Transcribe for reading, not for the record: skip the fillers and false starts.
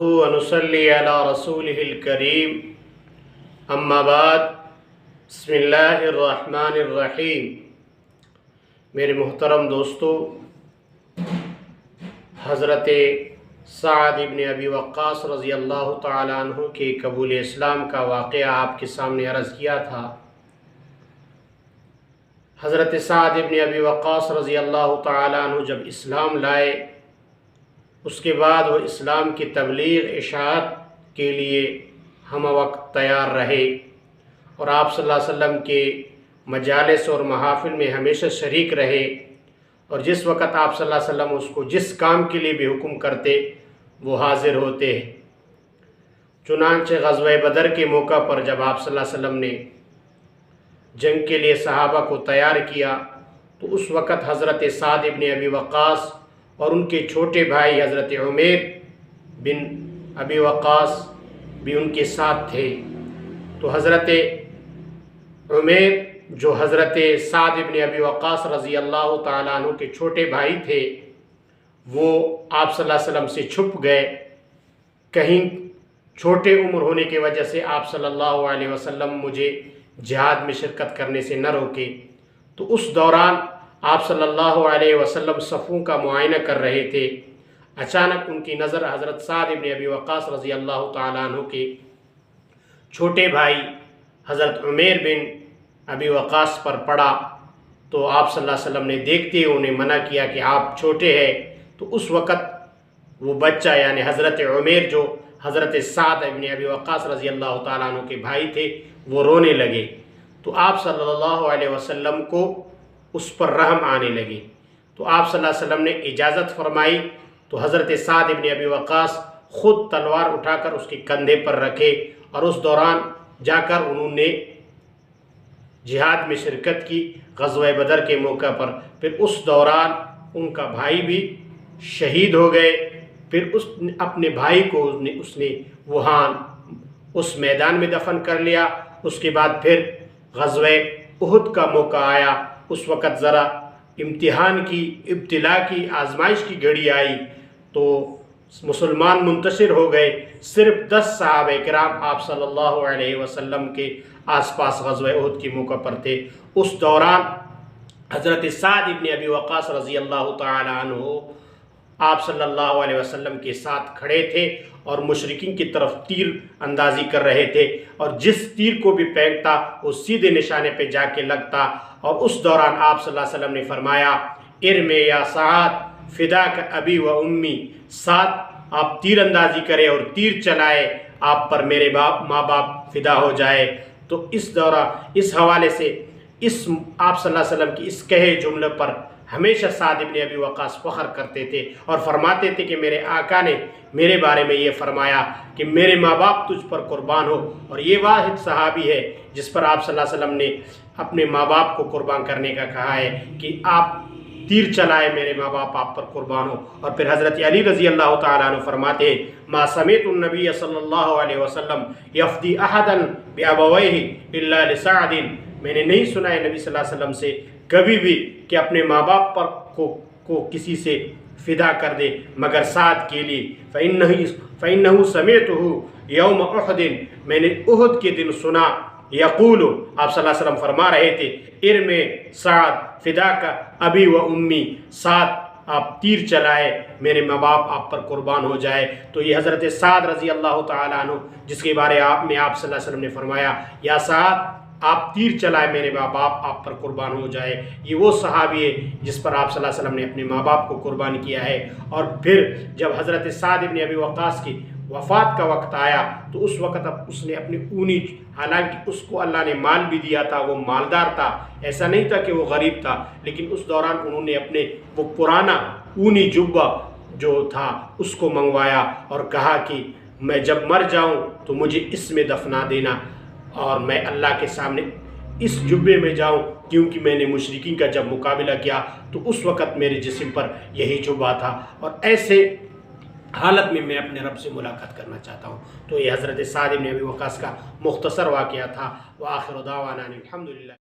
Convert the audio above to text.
ونصلي على رسوله الكريم اما بعد بسم اللہ الرحمن الرحیم۔ میرے محترم دوستو، حضرت سعد ابن ابی وقاص رضی اللہ تعالی عنہ کے قبول اسلام کا واقعہ آپ کے سامنے عرض کیا تھا۔ حضرت سعد ابن ابی وقاص رضی اللہ تعالی عنہ جب اسلام لائے، اس کے بعد وہ اسلام کی تبلیغ اشاعت کے لیے ہم وقت تیار رہے اور آپ صلی اللہ علیہ وسلم کے مجالس اور محافل میں ہمیشہ شریک رہے، اور جس وقت آپ صلی اللہ علیہ وسلم اس کو جس کام کے لیے بھی حکم کرتے وہ حاضر ہوتے ہیں۔ چنانچہ غزوہ بدر کے موقع پر جب آپ صلی اللہ علیہ وسلم نے جنگ کے لیے صحابہ کو تیار کیا تو اس وقت حضرت سعد ابن ابی وقاص اور ان کے چھوٹے بھائی حضرت عمیر بن ابی وقاص بھی ان کے ساتھ تھے۔ تو حضرت عمیر جو حضرت سعد ابن ابی وقاص رضی اللہ تعالیٰ عنہ کے چھوٹے بھائی تھے، وہ آپ صلی اللہ علیہ وسلم سے چھپ گئے، کہیں چھوٹے عمر ہونے کی وجہ سے آپ صلی اللہ علیہ وسلم مجھے جہاد میں شرکت کرنے سے نہ روکے۔ تو اس دوران آپ صلی اللہ علیہ وسلم صفوں کا معائنہ کر رہے تھے، اچانک ان کی نظر حضرت سعد ابن ابی وقاص رضی اللہ تعالیٰ عنہ کے چھوٹے بھائی حضرت عمیر بن ابی وقاص پر پڑا۔ تو آپ صلی اللہ علیہ وسلم نے دیکھتے ہوئے انہیں منع کیا کہ آپ چھوٹے ہیں۔ تو اس وقت وہ بچہ یعنی حضرت عمیر جو حضرت سعد ابن ابی وقاص رضی اللہ تعالیٰ عنہ کے بھائی تھے وہ رونے لگے۔ تو آپ صلی اللہ علیہ وسلم کو اس پر رحم آنے لگی، تو آپ صلی اللہ علیہ وسلم نے اجازت فرمائی تو حضرت سعد ابن ابی وقاص خود تلوار اٹھا کر اس کے کندھے پر رکھے، اور اس دوران جا کر انہوں نے جہاد میں شرکت کی غزوہ بدر کے موقع پر۔ پھر اس دوران ان کا بھائی بھی شہید ہو گئے۔ پھر اپنے بھائی کو اس نے وہاں اس میدان میں دفن کر لیا۔ اس کے بعد پھر غزوہ احد کا موقع آیا، اس وقت ذرا امتحان کی، ابتلا کی، آزمائش کی گھڑی آئی، تو مسلمان منتشر ہو گئے۔ صرف 10 صحابہ کرام آپ صلی اللہ علیہ وسلم کے آس پاس غزوہ احد کے موقع پر تھے۔ اس دوران حضرت سعد ابن ابی وقاص رضی اللہ تعالی عنہ آپ صلی اللہ علیہ وسلم کے ساتھ کھڑے تھے اور مشرکین کی طرف تیر اندازی کر رہے تھے، اور جس تیر کو بھی پھینکتا وہ سیدھے نشانے پہ جا کے لگتا۔ اور اس دوران آپ صلی اللہ علیہ وسلم نے فرمایا، ارمی یا سعد فداک ابی و امی، سعد آپ تیر اندازی کرے اور تیر چلائے، آپ پر میرے ماں باپ فدا ہو جائے۔ تو اس دوران اس حوالے سے آپ صلی اللہ علیہ وسلم کی اس کہے جملے پر ہمیشہ سعد ابن ابی وقاص فخر کرتے تھے اور فرماتے تھے کہ میرے آقا نے میرے بارے میں یہ فرمایا کہ میرے ماں باپ تجھ پر قربان ہو، اور یہ واحد صحابی ہے جس پر آپ صلی اللہ علیہ وسلم نے اپنے ماں باپ کو قربان کرنے کا کہا ہے کہ آپ تیر چلائے، میرے ماں باپ آپ پر قربان ہو۔ اور پھر حضرت علی رضی اللہ تعالیٰ عنہ فرماتے ہیں، ما سمعت النبی صلی اللہ علیہ وسلم یفدی احدا بابویہ الا لسعد، میں نے نہیں سنا ہے نبی صلی اللہ علیہ وسلم سے کبھی بھی کہ اپنے ماں باپ پر کو کسی سے فدا کر دے مگر سعد کے لیے۔ فإنہ سمعتہ یوم احد، میں نے احد کے دن سنا، یقول، آپ صلی اللہ علیہ وسلم فرما رہے تھے، ارمی سعد فداک ابی و امی، سعد آپ تیر چلائے، میرے ماں باپ آپ پر قربان ہو جائے۔ تو یہ حضرت سعد رضی اللہ تعالیٰ عنہ جس کے بارے میں آپ صلی اللہ علیہ وسلم نے فرمایا، یا سعد آپ تیر چلائے، میرے ماں باپ آپ پر قربان ہو جائے، یہ وہ صحابی ہے جس پر آپ صلی اللہ علیہ وسلم نے اپنے ماں باپ کو قربان کیا ہے۔ اور پھر جب حضرت سعد ابن ابی وقاص کی وفات کا وقت آیا تو اس وقت اس نے اپنی اونی، حالانکہ اس کو اللہ نے مال بھی دیا تھا، وہ مالدار تھا، ایسا نہیں تھا کہ وہ غریب تھا، لیکن اس دوران انہوں نے اپنے وہ پرانا اونی جبہ جو تھا اس کو منگوایا اور کہا کہ میں جب مر جاؤں تو مجھے اس میں دفنا دینا، اور میں اللہ کے سامنے اس جبے میں جاؤں، کیونکہ میں نے مشرکین کا جب مقابلہ کیا تو اس وقت میرے جسم پر یہی جبہ تھا، اور ایسے حالت میں اپنے رب سے ملاقات کرنا چاہتا ہوں۔ تو یہ حضرت سعد بن ابی وقاص کا مختصر واقعہ تھا۔ وآخر دعوانا الحمدللہ۔